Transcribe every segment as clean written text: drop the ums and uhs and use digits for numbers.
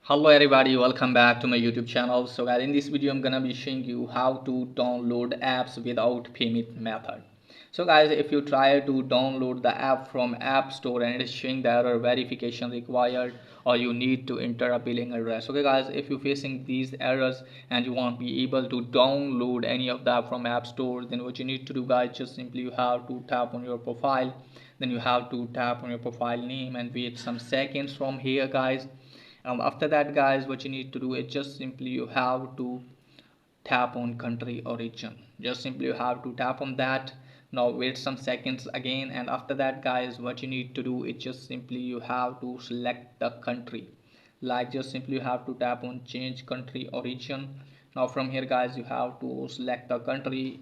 Hello everybody, welcome back to my YouTube channel. So guys, in this video I'm gonna be showing you how to download apps without payment method. So guys, if you try to download the app from App Store and it is showing the error verification required, or you need to enter a billing address. Okay guys, if you're facing these errors and you won't be able to download any of the app from App Store, then what you need to do guys, just simply you have to tap on your profile. Then you have to tap on your profile name and wait some seconds from here guys. After that guys, what you need to do is just simply you have to tap on country origin. Just simply you have to tap on that. Now wait some seconds again, and after that guys, what you need to do is just simply you have to select the country. Like just simply you have to tap on change country origin. Now from here guys, you have to select the country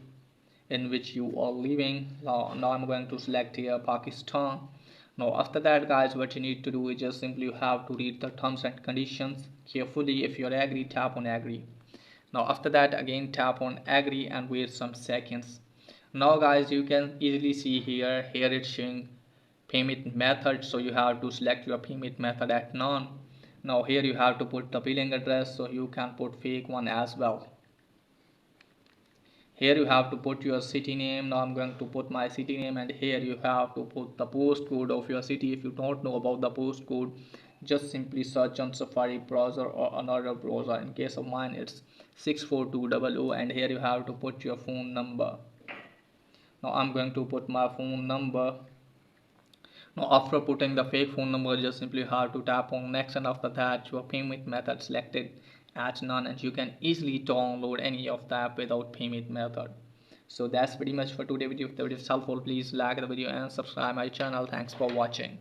in which you are living. Now I'm going to select here Pakistan. Now after that guys, what you need to do is just simply you have to read the terms and conditions carefully. If you're agree, tap on agree. Now after that again tap on agree and wait some seconds. Now guys, you can easily see here it's showing payment method, so you have to select your payment method at none. Now here you have to put the billing address, so you can put fake one as well. Here you have to put your city name. Now I'm going to put my city name, and here you have to put the postcode of your city. If you don't know about the postcode, just simply search on Safari browser or another browser. In case of mine it's 64200, and here you have to put your phone number. Now I'm going to put my phone number. Now after putting the fake phone number, just simply have to tap on next, and after that your payment method selected as none, and you can easily download any of the app without payment method. So that's pretty much for today video. If the video is helpful, please like the video and subscribe my channel. Thanks for watching.